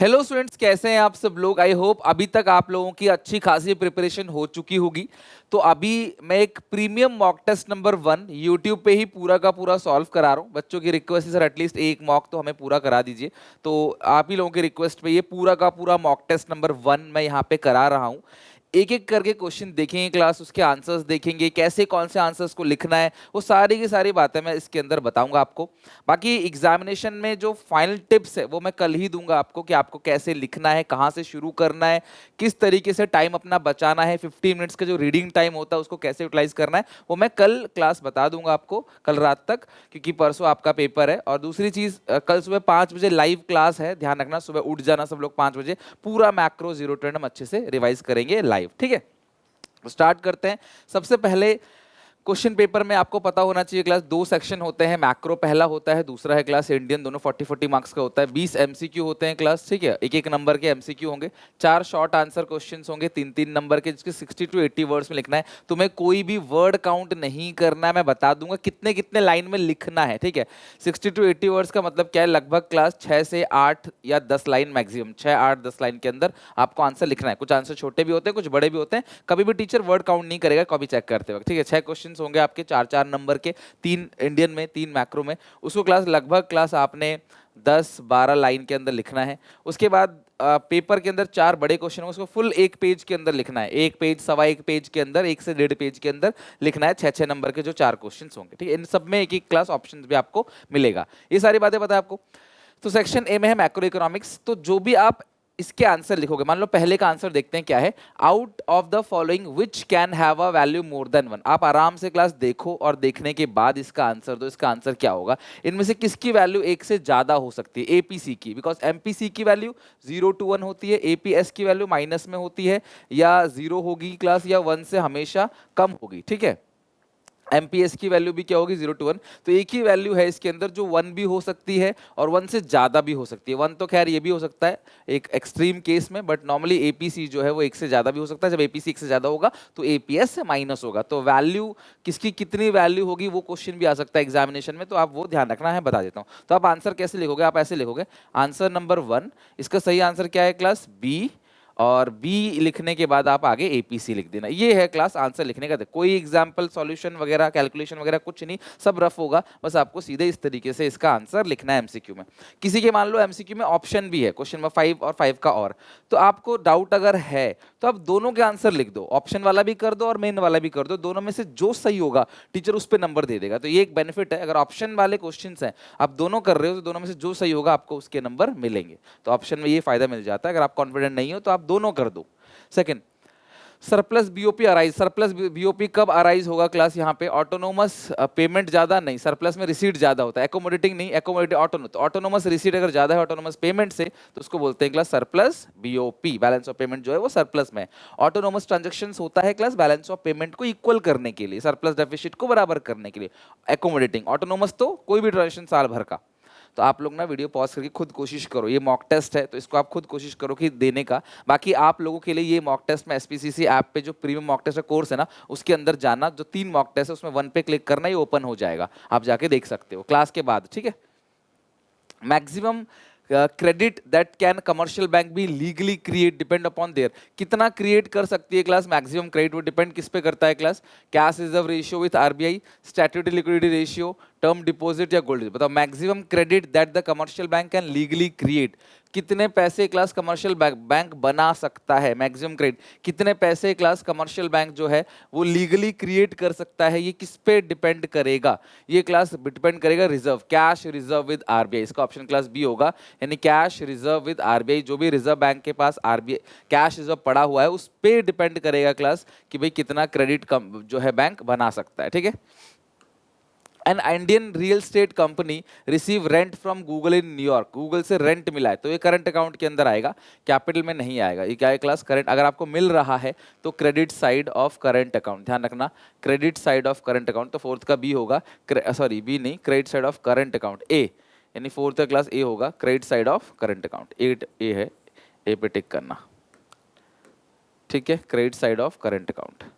Hello students, कैसे हैं आप सब लोग। आई होप अभी तक आप लोगों की अच्छी खासी प्रिपरेशन हो चुकी होगी। तो अभी मैं एक premium mock test number 1 YouTube पे ही पूरा का पूरा सॉल्व करा रहा हूँ। बच्चों की रिक्वेस्ट है सर एटलीस्ट एक मॉक तो हमें पूरा करा दीजिए। तो आप ही लोगों की रिक्वेस्ट पे ये पूरा का पूरा मॉक टेस्ट नंबर 1 मैं यहाँ पे करा रहा हूँ। एक एक करके क्वेश्चन देखेंगे क्लास, उसके आंसर्स देखेंगे, कैसे कौन से आंसर्स को लिखना है, वो सारी की सारी बातें मैं इसके अंदर बताऊंगा आपको। बाकी एग्जामिनेशन में जो फाइनल टिप्स है वो मैं कल ही दूंगा आपको कि आपको कैसे लिखना है, कहाँ से शुरू करना है, किस तरीके से टाइम अपना बचाना है, 15 मिनट्स का जो रीडिंग टाइम होता है उसको कैसे यूटिलाइज करना है, वो मैं कल क्लास बता दूंगा आपको कल रात तक, क्योंकि परसों आपका पेपर है। और दूसरी चीज, कल सुबह 5 बजे लाइव क्लास है, ध्यान रखना सुबह उठ जाना सब लोग 5 बजे। पूरा मैक्रो जीरो ट्रेंड हम अच्छे से रिवाइज करेंगे लाइव, ठीक है। तो स्टार्ट करते हैं। सबसे पहले क्वेश्चन पेपर में आपको पता होना चाहिए क्लास, दो सेक्शन होते हैं। मैक्रो पहला होता है, दूसरा है क्लास इंडियन। दोनों 40-40 मार्क्स का होता है। 20 एमसीक्यू होते हैं क्लास, ठीक है। एक एक नंबर के एमसीक्यू होंगे। 4 शॉर्ट आंसर क्वेश्चंस होंगे 3-3 नंबर के, जिसके 60 to 80 वर्ड्स में लिखना है। तुम्हें कोई भी वर्ड काउंट नहीं करना है, मैं बता दूंगा कितने कितने लाइन में लिखना है, ठीक है। 60 to 80 वर्ड्स का मतलब क्या है, लगभग क्लास 6 से 8 या 10 लाइन मैक्सिमम, 6-8-10 लाइन के अंदर आपको आंसर लिखना है। कुछ आंसर छोटे भी होते हैं, कुछ बड़े भी होते हैं। कभी भी टीचर वर्ड काउंट नहीं करेगा कॉपी चेक करते वक्त, ठीक है। 6 क्वेश्चन होंगे आपके, 4-4 नंबर के, 3 इंडियन में 3 मैक्रो में। उसको क्लास लगभग क्लास आपने 10-12 लाइन के अंदर लिखना है। उसके बाद पेपर के अंदर 4 बड़े क्वेश्चन होंगे, उसको फुल 1 पेज के अंदर लिखना है। 1 पेज, सवा 1 पेज के अंदर, 1 से 1.5 पेज के अंदर लिखना है। 6-6 नंबर के जो 4 क्वेश्चन होंगे, ठीक है। इन सब में एक एक क्लास ऑप्शन भी आपको मिलेगा। ये सारी बातें पता है आपको। तो सेक्शन ए में है मैक्रो इकोनॉमिक्स। तो जो भी आप इसके आंसर लिखोगे, मान लो पहले का आंसर देखते हैं क्या है। Out of the following which can have a value more than 1। आप आराम से क्लास देखो और देखने के बाद इसका आंसर दो। इसका आंसर क्या होगा, इनमें से किसकी वैल्यू एक से ज्यादा हो सकती है। एपीसी की, बिकॉज एमपीसी की वैल्यू 0 to 1 होती है, एपीएस की वैल्यू माइनस में होती है, या 0 होगी क्लास, या 1 से हमेशा कम होगी, ठीक है। एमपीएस की वैल्यू भी क्या होगी, 0 to 1। तो एक ही वैल्यू है इसके अंदर जो 1 भी हो सकती है और 1 से ज्यादा भी हो सकती है। 1 तो खैर ये भी हो सकता है एक एक्सट्रीम केस में, बट नॉर्मली एपीसी जो है वो 1 से ज्यादा भी हो सकता है। जब एपीसी 1 से ज्यादा होगा तो एपीएस से माइनस होगा। तो वैल्यू किसकी कितनी वैल्यू होगी वो क्वेश्चन भी आ सकता है एग्जामिनेशन में, तो आप वो ध्यान रखना है, बता देता हूँ। तो आप आंसर कैसे लिखोगे, आप ऐसे लिखोगे। आंसर नंबर 1, इसका सही आंसर क्या है क्लास, बी। और बी लिखने के बाद आप आगे एपीसी लिख देना। ये है क्लास आंसर लिखने का। कोई एग्जांपल सॉल्यूशन वगैरह कैलकुलेशन वगैरह कुछ नहीं, सब रफ होगा। बस आपको सीधे इस तरीके से इसका आंसर लिखना है एमसीक्यू में। किसी के मान लो एमसीक्यू में ऑप्शन भी है, क्वेश्चन नंबर 5 और 5 का, और तो आपको डाउट अगर है तो आप दोनों के आंसर लिख दो। ऑप्शन वाला भी कर दो और मेन वाला भी कर दो। दोनों में से जो सही होगा टीचर उस पर नंबर दे देगा। तो ये एक बेनिफिट है, अगर ऑप्शन वाले क्वेश्चन हैं आप दोनों कर रहे हो तो दोनों में से जो सही होगा आपको उसके नंबर मिलेंगे। तो ऑप्शन में ये फायदा मिल जाता है। अगर आप कॉन्फिडेंट नहीं हो तो आप दोनों कर दो। Second, surplus BOP arise. Surplus BOP कब अराइज होगा क्लास, यहाँ पे ऑटोनोमस पेमेंट ज्यादा नहीं, सरप्लस में रिसीट ज्यादा होता है, एकोमोडेटिंग नहीं, एकोमोडेटिंग ऑटोनोमस रिसीट अगर ज्यादा है ऑटोनोमस पेमेंट से तो उसको बोलते हैं class surplus BOP. Balance of payment जो है वो सरप्लस में। ऑटोनोमस ट्रांजेक्शंस होता है क्लास बैलेंस ऑफ पेमेंट को इक्वल करने के लिए, सरप्लस डेफिसिट को बराबर करने के लिए। एकोमोडेटिंग, ऑटोनोमस तो कोई भी ट्रांजेक्शन साल भर का। तो आप लोग ना वीडियो पॉज करके खुद कोशिश करो, ये मॉक टेस्ट है तो इसको आप खुद कोशिश करो कि देने का। बाकी आप लोगों के लिए ये मॉक टेस्ट में एसपीसीसी ऐप पे जो प्रीमियम मॉक टेस्ट का कोर्स है ना, उसके अंदर जाना, जो 3 मॉक टेस्ट है उसमें 1 पे क्लिक करना, ये ओपन हो जाएगा, आप जाके देख सकते हो क्लास के बाद, ठीक है। Maximum credit that can commercial bank भी legally create depend upon there. कितना क्रिएट कर सकती है क्लास मैक्सिमम क्रेडिट, वो डिपेंड किस पे करता है class, cash reserve ratio with RBI, statutory liquidity ratio, term deposit या गोल्ड। बताओ maximum credit that the commercial bank can legally create, कितने पैसे क्लास कमर्शियल बैंक बना सकता है। मैक्सिमम क्रेडिट कितने पैसे क्लास कमर्शियल बैंक जो है वो लीगली क्रिएट कर सकता है, ये किस पे डिपेंड करेगा, ये क्लास डिपेंड करेगा reserve, cash reserve with RBI. इसका ऑप्शन क्लास बी होगा, यानी कैश रिजर्व विद आरबीआई। जो भी रिजर्व बैंक के पास आरबीआई कैश रिजर्व पड़ा हुआ है उस पे डिपेंड करेगा क्लास कि भाई कितना क्रेडिट जो है बैंक बना सकता है, ठीक है। An Indian real estate company receive rent from Google in New York. Google से रेंट मिला है तो ये करंट अकाउंट के अंदर आएगा, कैपिटल में नहीं आएगा। ये क्या है क्लास, करंट। अगर आपको मिल रहा है तो credit side of current account, ध्यान रखना, credit side of current account. तो फोर्थ का बी होगा, सॉरी बी नहीं, credit side of current account A, यानी फोर्थ का क्लास ए होगा, क्रेडिट side of current account. A है, ए पे टिक करना, ठीक है। Credit side of current account,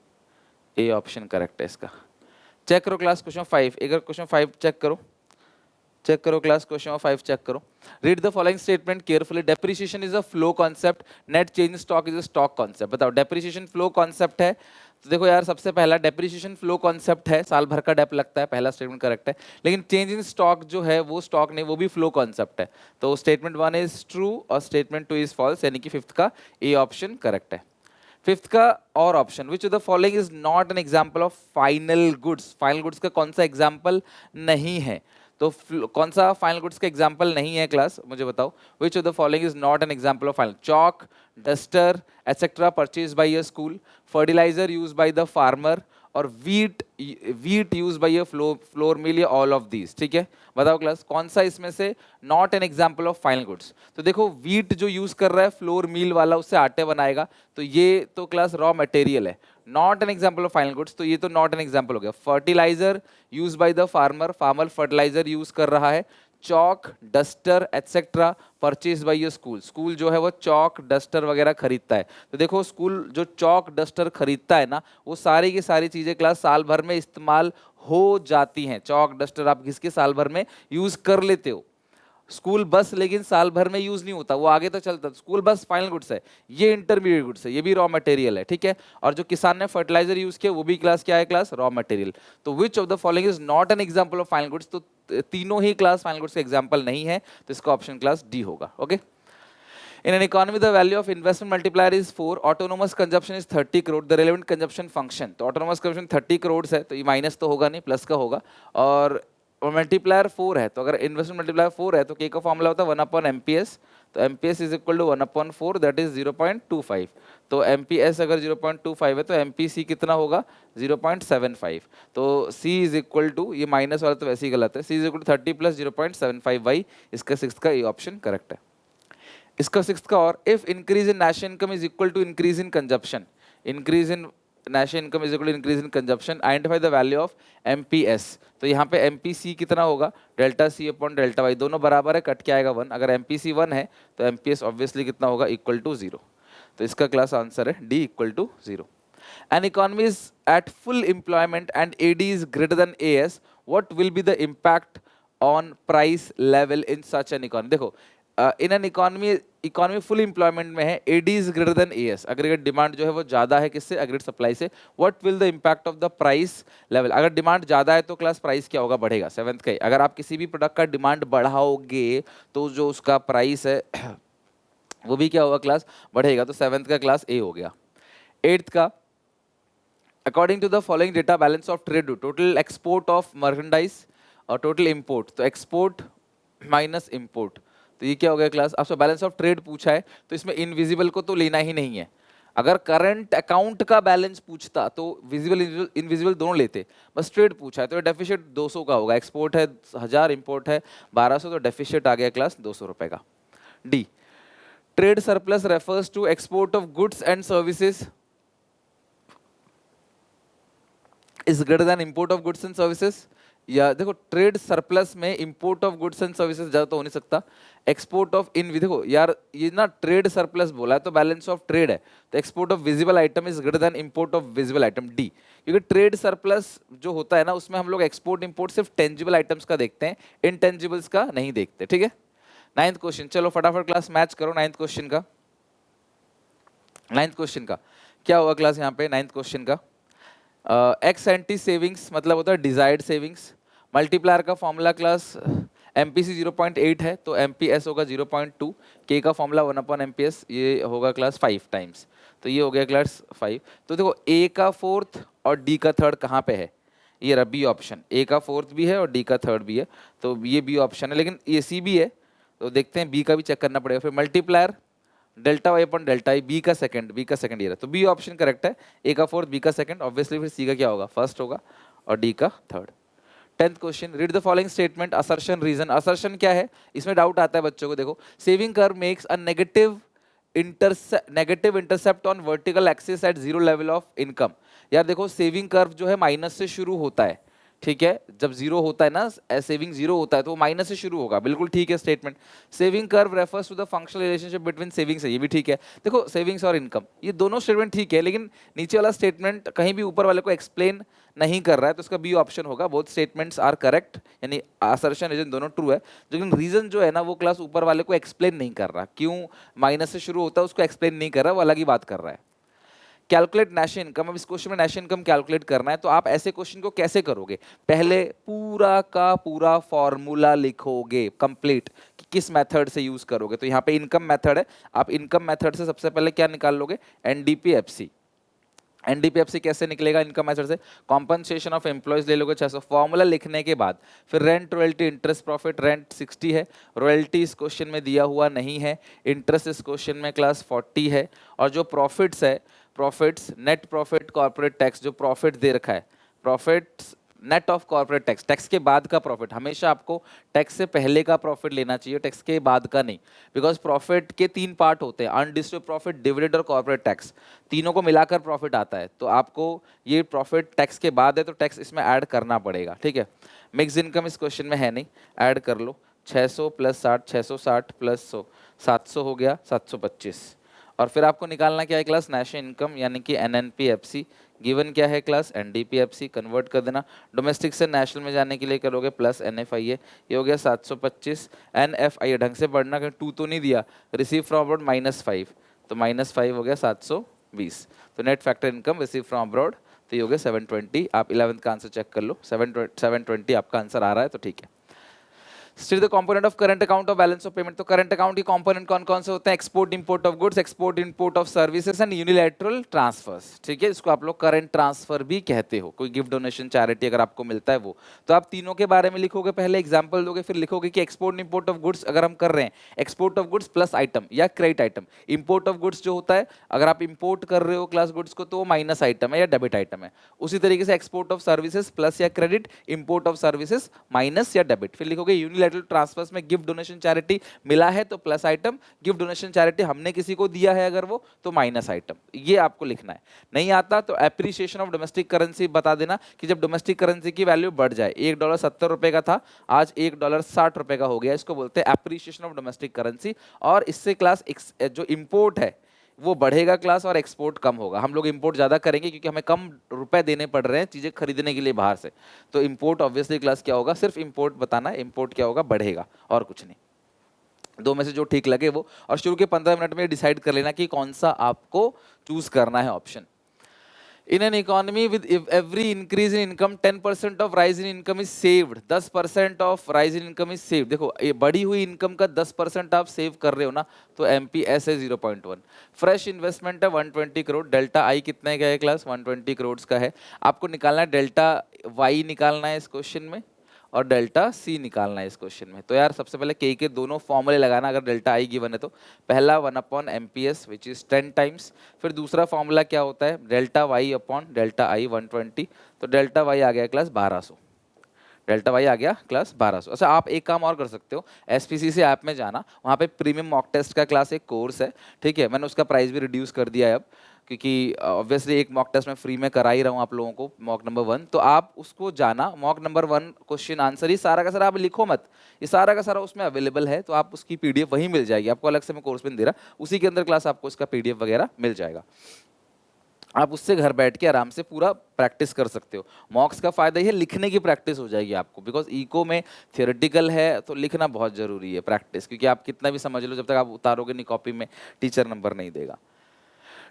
A option correct है इसका। चेक करो क्लास क्वेश्चन 5, एक क्वेश्चन 5 चेक करो। चेक करो क्लास, क्वेश्चन नंबर 5 चेक करो। Read the following statement carefully. Depreciation is a flow concept, net change stock is a stock concept. बताओ depreciation flow concept है तो देखो यार, सबसे पहला डेप्रिसिएशन फ्लो कॉन्सेप्ट है, साल भर का डेप लगता है, पहला स्टेटमेंट करेक्ट है। लेकिन चेंज इन स्टॉक जो है वो स्टॉक नहीं, वो भी फ्लो कॉन्सेप्ट है। तो स्टेटमेंट 1 इज ट्रू और स्टेटमेंट 2 इज फॉल्स, यानी कि फिफ्थ का ए ऑप्शन करेक्ट है। फिफ्थ का और option, which of the following is not an example of final goods. Final goods का कौन सा एग्जांपल नहीं है? तो कौन सा फाइनल गुड्स का एग्जांपल नहीं है क्लास, मुझे बताओ। Which of the following is not an example of final? Chalk, duster etcetera purchase by a school, fertilizer use by the farmer, और wheat use by a flour mill, या all of these. ठीक है, बताओ class कौन सा इसमें से not an example of final goods? तो देखो वीट जो यूज कर रहा है फ्लोर मिल वाला, उससे आटे बनाएगा, तो ये तो क्लास रॉ मटेरियल है, not an example of final goods, तो ये तो नॉट एन एग्जांपल हो गया। Fertiliser use by the farmer, farmer fertiliser use कर रहा है। Chalk, duster etcetera purchase by school, school जो है वो चॉक डस्टर वगैरह खरीदता है। तो देखो स्कूल जो चॉक डस्टर खरीदता है ना, वो सारी की सारी चीजें क्लास साल भर में इस्तेमाल हो जाती हैं। चॉक डस्टर आप किसके साल भर में यूज कर लेते हो। स्कूल बस लेकिन साल भर में यूज नहीं होता, वो आगे तो चलता। स्कूल बस फाइनल गुड्स है, ये इंटरमीडिएट गुड्स है, ये भी रॉ मटेरियल है। ठीक है, और जो किसान ने फर्टिलाइजर यूज किया वो भी क्लास क्या है? Class raw material. तो which of the following is not an example of final goods? तो तीनों ही क्लास फाइनल गुड्स के एग्जांपल नहीं है, तो इसका ऑप्शन क्लास डी होगा। Okay, in an economy the value of investment multiplier is 4, autonomous consumption is 30 crore, the relevant consumption function, तो autonomous consumption 30 crore है, तो ये माइनस तो होगा नहीं, प्लस का होगा। और मल्टीप्लायर 4 है, तो अगर इन्वेस्टमेंट मल्टीप्लायर 4 है तो के का फॉर्मूला होता है 1/MPS, तो MPS is equal to 1/4, that is 0.25। तो MPS अगर 0.25 है तो MPC कितना होगा? 0.75। तो C इज इक्वल टू, ये माइनस वाला तो वैसे ही गलत है, C is equal to 30 plus 0.75y, इसका सिक्स का ये ऑप्शन करेक्ट है। इसका सिक्स्थ का, और if increase in national income is equal to increase in consumption, increase in national income is equal to increase in consumption, identify the value of MPS। तो यहाँ पे MPC कितना होगा? Delta C upon delta y, दोनों बराबर है, cut के आएगा 1। अगर MPC 1 है तो MPS ऑब्वियसली कितना होगा? Equal to 0। तो इसका क्लास आंसर है D equal to 0। An economy is at full employment and AD is greater than AS, what will be the impact on price level in such an economy? देखो in an economy full employment में है, AD is greater than AS, aggregate demand जो है वो ज्यादा है किससे? Aggregate supply से। What will the impact of the price level? अगर डिमांड ज्यादा है तो क्लास प्राइस क्या होगा? बढ़ेगा। सेवंथ का, अगर आप किसी भी प्रोडक्ट का डिमांड बढ़ाओगे तो जो उसका प्राइस है वो भी क्या होगा? क्लास बढ़ेगा। तो सेवंथ का क्लास ए हो गया। एट्थ का, according to the following data balance of trade, total export of merchandise और टोटल इंपोर्ट, तो एक्सपोर्ट माइनस इंपोर्ट, तो ये क्या हो गया क्लास? आपसे बैलेंस ऑफ ट्रेड पूछा है तो इसमें इनविजिबल को तो लेना ही नहीं है। अगर करंट अकाउंट का बैलेंस पूछता तो विजिबल इनविजिबल दोनों लेते, बस ट्रेड पूछा है तो डेफिशिट 200 का होगा। एक्सपोर्ट है 1000, इंपोर्ट है 1200, तो डेफिशिट आ गया क्लास 200 रुपए का। D, trade surplus refers to export of goods and services is greater than import of goods and services. या देखो ट्रेड सरप्लस में import of goods and services ज्यादा तो हो नहीं सकता। एक्सपोर्ट ऑफ इन, देखो यार ये ना ट्रेड सरप्लस बोला है तो बैलेंस ऑफ ट्रेड है, तो export of visible item is greater than import of visible item. D, क्योंकि ट्रेड सरप्लस जो होता है ना उसमें हम लोग एक्सपोर्ट इंपोर्ट सिर्फ टेंजिबल आइटम्स का देखते हैं, इनटेंजिबल्स का नहीं देखते। ठीक है, नाइन्थ क्वेश्चन, चलो फटाफट क्लास मैच करो। नाइन्थ क्वेश्चन का क्या होगा क्लास? यहाँ पे नाइन्थ क्वेश्चन का एक्स एंटी सेविंग्स मतलब होता है डिजायर्ड सेविंग्स। मल्टीप्लायर का फॉर्मूला क्लास MPC 0.8 है तो MPS होगा 0.2। के का फॉर्मूला 1/MPS, ये होगा क्लास 5 टाइम्स, तो ये हो गया क्लास 5। तो देखो A का फोर्थ और D का थर्ड कहाँ पे है? ये रहा बी ऑप्शन। A का फोर्थ भी है और D का थर्ड भी है, तो ये बी ऑप्शन है। लेकिन ये C भी है तो देखते हैं, B का भी चेक करना पड़ेगा। फिर multiplier delta Y upon delta I, B का सेकंड ये रहा, तो बी ऑप्शन करेक्ट है। ए का फोर्थ, बी का सेकंड, ऑब्वियसली फिर सी का क्या होगा? फर्स्ट होगा, और डी का third. 10th question, read the following statement, assertion reason. Assertion क्या है? इसमें डाउट आता है बच्चों को। देखो, saving curve makes a negative intercept on vertical axis at zero level of income. यार देखो सेविंग कर्व जो है माइनस से शुरू होता है, ठीक है, जब जीरो होता है ना, सेविंग जीरो होता है तो वो माइनस से शुरू होगा, बिल्कुल ठीक है statement. Saving curve refers to the functional relationship between savings, ये भी ठीक है। देखो सेविंग्स और इनकम ये दोनों स्टेटमेंट ठीक है, लेकिन नीचे वाला स्टेटमेंट कहीं भी ऊपर वाले को एक्सप्लेन नहीं कर रहा है, तो उसका बी ऑप्शन होगा। बोथ स्टेटमेंट्स आर करेक्ट, यानी असर्शन रीजन दोनों ट्रू है, लेकिन रीजन जो है ना वो क्लास ऊपर वाले को एक्सप्लेन नहीं कर रहा, क्यों माइनस से शुरू होता है उसको एक्सप्लेन नहीं कर रहा, वो अलग ही बात कर रहा है। कैलकुलेट नेशनल इनकम, अब इस क्वेश्चन में नेशनल इनकम कैलकुलेट करना है, तो आप ऐसे क्वेश्चन को कैसे करोगे? पहले पूरा का पूरा फॉर्मूला लिखोगे कंप्लीट कि किस मेथड से यूज करोगे। तो यहाँ पे इनकम मेथड है, आप इनकम मेथड से सबसे पहले क्या निकाल लोगे? एनडीपीएफसी। एनडीपीएफसी कैसे निकलेगा इनकम मेथड से? कॉम्पनसेशन ऑफ एम्प्लॉयज ले लोगे 600, फॉर्मूला लिखने के बाद फिर rent, royalty, interest, profit. Rent 60 है, रॉयल्टी इस क्वेश्चन में दिया हुआ नहीं है, इंटरेस्ट इस क्वेश्चन में क्लास 40 है, और जो प्रॉफिट्स है, profits net profit corporate tax, जो प्रॉफिट दे रखा है, profits net of corporate tax, tax के बाद का प्रॉफिट। हमेशा आपको टैक्स से पहले का प्रॉफिट लेना चाहिए, टैक्स के बाद का नहीं, बिकॉज प्रॉफिट के 3 पार्ट होते हैं, अनडिस्ट्रीब्यूटेड प्रॉफिट, डिविडेंड और कॉर्पोरेट टैक्स, तीनों को मिलाकर प्रॉफिट आता है। तो आपको ये प्रॉफिट टैक्स के बाद है तो टैक्स इसमें ऐड करना पड़ेगा, ठीक है। मिक्स इनकम इस क्वेश्चन में है नहीं, ऐड कर लो 600 प्लस 60, 660 प्लस 100, 700 हो गया, 725। और फिर आपको निकालना क्या है क्लास? नेशनल इनकम, यानी कि एनएनपीएफसी। गिवन क्या है क्लास? एनडीपीएफसी। कन्वर्ट कर देना, डोमेस्टिक से नेशनल में जाने के लिए करोगे प्लस एनएफआईए, ये हो गया 725। एनएफआईए ढंग से पढ़ना, कहीं 2 तो नहीं दिया। रिसीव फ्रॉम अब्रॉड -5, तो -5 हो गया 720। तो net factor income receive from abroad, तो ये हो गया 720। आप 11th का आंसर चेक कर लो, 720 आपका आंसर आ रहा है, तो ठीक है। Still the component of current account of balance of payment, तो करंट अकाउंट के कंपोनेंट कौन कौन से होते हैं? Export import of goods, export import of services and unilateral transfers, ठीक है। इसको आप लोग करंट ट्रांसफर भी कहते हो, कोई गिफ्ट, डोनेशन, चैरिटी अगर आपको मिलता है वो। तो आप तीनों के बारे में लिखोगे, पहले एग्जांपल दोगे, फिर लिखोगे कि एक्सपोर्ट इंपोर्ट ऑफ गुड्स अगर हम कर रहे हैं, export of goods plus item या credit item. Import of goods जो होता है, अगर आप इंपोर्ट कर रहे हो क्लास गुड्स को, तो वो माइनस आइटम है या डेबिट आइटम है। उसी तरीके से एक्सपोर्ट ऑफ सर्विसेज प्लस या credit, import of services minus या डेबिट। फिर लिखोगे यूनिलैटरल ट्रांसफर्स में गिफ्ट, डोनेशन, चैरिटी मिला है तो plus item, gift, donation, charity हमने किसी को दिया है अगर वो, तो माइनस आइटम। ये आपको लिखना है। नहीं आता तो एप्रिसिएशन ऑफ डोमेस्टिक करेंसी बता देना कि जब डोमेस्टिक करेंसी की वैल्यू बढ़ जाए, $1 70 का था, आज $1 60 का हो गया, इसको बोलते हैं एप्रिसिएशन ऑफ डोमेस्टिक करेंसी। और इससे क्लास जो इंपोर्ट है वो बढ़ेगा क्लास, और एक्सपोर्ट कम होगा। हम लोग इंपोर्ट ज़्यादा करेंगे क्योंकि हमें कम रुपए देने पड़ रहे हैं चीज़ें खरीदने के लिए बाहर से, तो इंपोर्ट ऑब्वियसली क्लास क्या होगा? सिर्फ इंपोर्ट बताना है, इंपोर्ट क्या होगा? बढ़ेगा, और कुछ नहीं। दो में से जो ठीक लगे वो, और शुरू के 15 मिनट में डिसाइड कर लेना कि कौन सा आपको चूज करना है option. In an economy with every increase in income 10% of rise in income is saved, 10% of rise in income is saved। देखो ये बढ़ी हुई इनकम का 10% आप सेव कर रहे हो ना, तो एमपीएस है 0.1। फ्रेश इन्वेस्टमेंट है 120 करोड़, डेल्टा आई कितने का है क्लास? 120 करोड़ का है। आपको निकालना है डेल्टा वाई, निकालना है इस क्वेश्चन में, और डेल्टा सी निकालना है इस क्वेश्चन में। तो यार सबसे पहले के दोनों फॉर्मूले लगाना, अगर डेल्टा आई गिवन है तो। पहला 1/MPS विच इज 10 टाइम्स, फिर दूसरा फॉर्मूला क्या होता है? Delta Y upon delta I 120, तो डेल्टा वाई आ गया क्लास 1200, डेल्टा वाई आ गया क्लास 1200। अच्छा आप एक काम और कर सकते हो, एसपीसीसी ऐप में जाना, वहाँ पे प्रीमियम मॉक टेस्ट का क्लास एक कोर्स है, ठीक है। मैंने उसका प्राइस भी रिड्यूस कर दिया है अब, क्योंकि ऑब्वियसली एक मॉक टेस्ट में फ्री में करा ही रहा हूँ आप लोगों को, मॉक नंबर 1, तो आप उसको जाना। मॉक नंबर 1 क्वेश्चन आंसर ही सारा का सारा आप लिखो मत, ये सारा का सारा उसमें अवेलेबल है, तो आप उसकी पीडीएफ वहीं मिल जाएगी आपको, अलग से मैं कोर्स में दे रहा, उसी के अंदर क्लास आपको इसका पीडीएफ वगैरह मिल जाएगा। आप उससे घर बैठ के आराम से पूरा प्रैक्टिस कर सकते हो। मॉक्स का फायदा ये है, लिखने की प्रैक्टिस हो जाएगी आपको, बिकॉज इको में थियोरेटिकल है तो लिखना बहुत जरूरी है प्रैक्टिस, क्योंकि आप कितना भी समझ लो, जब तक आप उतारोगे नहीं कॉपी में, टीचर नंबर नहीं देगा।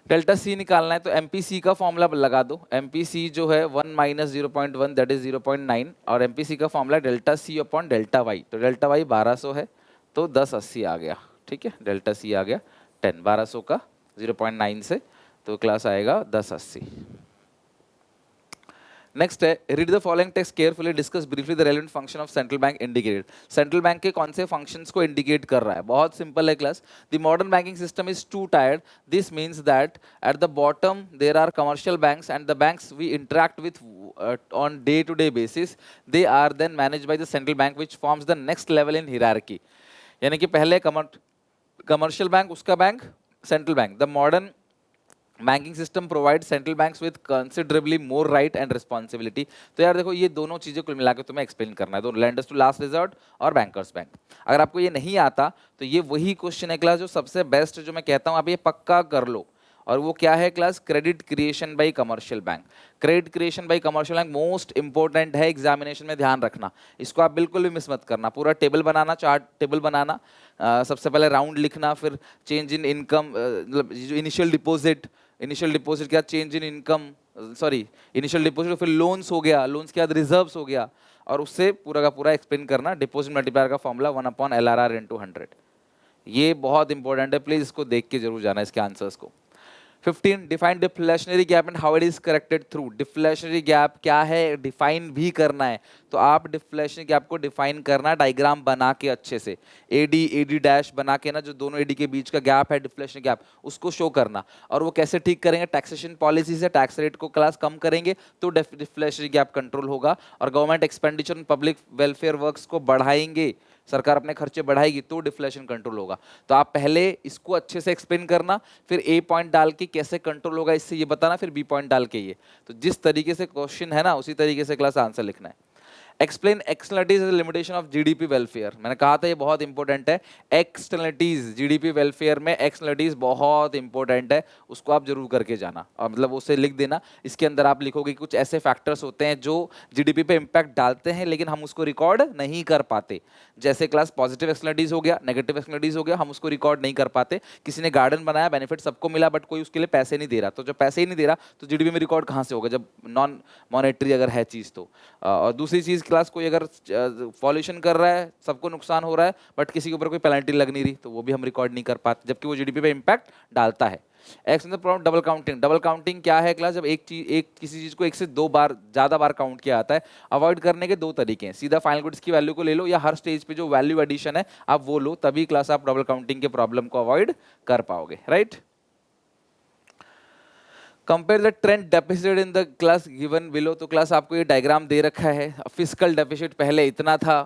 डेल्टा सी निकालना है तो एमपीसी का फॉर्मूला लगा दो। एमपीसी जो है 1 - 0.1 दैट इज 0.9, और एमपीसी का formula delta C upon delta Y, तो डेल्टा वाई 1200 है तो 1080 आ गया, ठीक है। डेल्टा सी आ गया 10, 1200 का 0.9 से, तो क्लास आएगा 1080। नेक्स्ट है, read the following text carefully, discuss briefly the relevant function of central bank indicated. Central bank के कौन से फंक्शंस को इंडिकेट कर रहा है? बहुत सिंपल है class. The modern banking system is two tiered, this means that at the bottom there are commercial banks and the banks we interact with on day to day basis, they are then manage by the central bank which forms the next level in hierarchy. यानी कि पहले commercial bank, उसका bank central bank. The banking system provide central banks with considerably more right and responsibility. तो यार देखो, ये दोनों चीजें कुल मिला के तुम्हें एक्सप्लेन करना है, तो लेंडर्स टू लास्ट रिजॉर्ट और बैंकर्स बैंक। अगर आपको ये नहीं आता तो ये वही क्वेश्चन है क्लास जो सबसे बेस्ट, जो मैं कहता हूँ आप ये पक्का कर लो। और वो क्या है class? Credit creation bye commercial bank. Credit creation bye commercial bank most important है एग्जामिनेशन में, ध्यान रखना इसको, आप बिल्कुल भी मिस मत करना। पूरा टेबल बनाना, चार्ट टेबल बनाना, सबसे पहले राउंड लिखना, फिर चेंज इन इनकम, मतलब जो इनिशियल डिपॉजिट के बाद change in income, sorry initial deposit, फिर लोन्स हो गया, लोन्स के बाद रिजर्व्स हो गया, और उससे पूरा का पूरा एक्सप्लेन करना डिपॉजिट मल्टीप्लायर का फॉर्मूला 1/LRR × 100। ये बहुत इंपॉर्टेंट है, प्लीज इसको देख के जरूर जाना इसके आंसर्स को। 15 define deflationary gap and how it is corrected through. Deflationary gap क्या है डिफाइन भी करना है, तो आप डिफ्लेशनरी गैप को डिफाइन करना डायग्राम बना के अच्छे से, एडी डैश बना के ना, जो दोनों एडी के बीच का गैप है डिफ्लेशनरी गैप, उसको शो करना। और वो कैसे ठीक करेंगे? टैक्सेशन पॉलिसी से टैक्स रेट को क्लास कम करेंगे तो डिफ्लेशनरी गैप कंट्रोल होगा। और government expenditure on public welfare works को बढ़ाएंगे, सरकार अपने खर्चे बढ़ाएगी तो डिफ्लेशन कंट्रोल होगा। तो आप पहले इसको अच्छे से एक्सप्लेन करना, फिर ए पॉइंट डाल के कैसे कंट्रोल होगा इससे ये बताना, फिर बी पॉइंट डाल के ये। तो जिस तरीके से क्वेश्चन है ना, उसी तरीके से क्लास आंसर लिखना है। Explain externalities as limitation of GDP welfare. मैंने कहा था ये बहुत इंपॉर्टेंट है। एक्सटर्नलिटीज जीडीपी वेलफेयर में एक्सटर्नलिटीज बहुत इंपॉर्टेंट है, उसको आप जरूर करके जाना, और मतलब उसे लिख देना। इसके अंदर आप लिखोगे कुछ ऐसे फैक्टर्स होते हैं जो जीडीपी पे इंपैक्ट डालते हैं लेकिन हम उसको रिकॉर्ड नहीं कर पाते। जैसे क्लास पॉजिटिव एक्सटर्नलिटीज हो गया, नेगेटिव एक्सटर्नलिटीज हो गया, हम उसको रिकॉर्ड नहीं कर पाते। किसी ने गार्डन बनाया, बेनिफिट सबको मिला, बट कोई उसके लिए पैसे नहीं दे रहा, तो जब पैसे ही नहीं दे रहा तो जीडीपी में रिकॉर्ड कहाँ से होगा, जब नॉन मॉनेटरी अगर है चीज़ तो। और दूसरी चीज़ क्लास, कोई अगर पॉल्यूशन कर रहा है, सबको नुकसान हो रहा है, बट किसी के ऊपर कोई पेनल्टी लग नहीं रही, तो वो भी हम रिकॉर्ड नहीं कर पाते, जबकि वो जीडीपी पे इंपैक्ट डालता है। X problem double counting. Double counting क्या है क्लास? जब किसी चीज को एक से दो बार, ज्यादा बार काउंट किया जाता है। अवॉइड करने के दो तरीके हैं, सीधा फाइनल गुड्स की वैल्यू को ले लो, या हर स्टेज पे जो वैल्यू एडिशन है आप वो लो, तभी क्लास आप डबल काउंटिंग के प्रॉब्लम को अवॉइड कर पाओगे, right. Compare the trend deficit in the class given below. तो क्लास आपको ये डायग्राम दे रखा है, फिजिकल डेफिसिट पहले इतना था,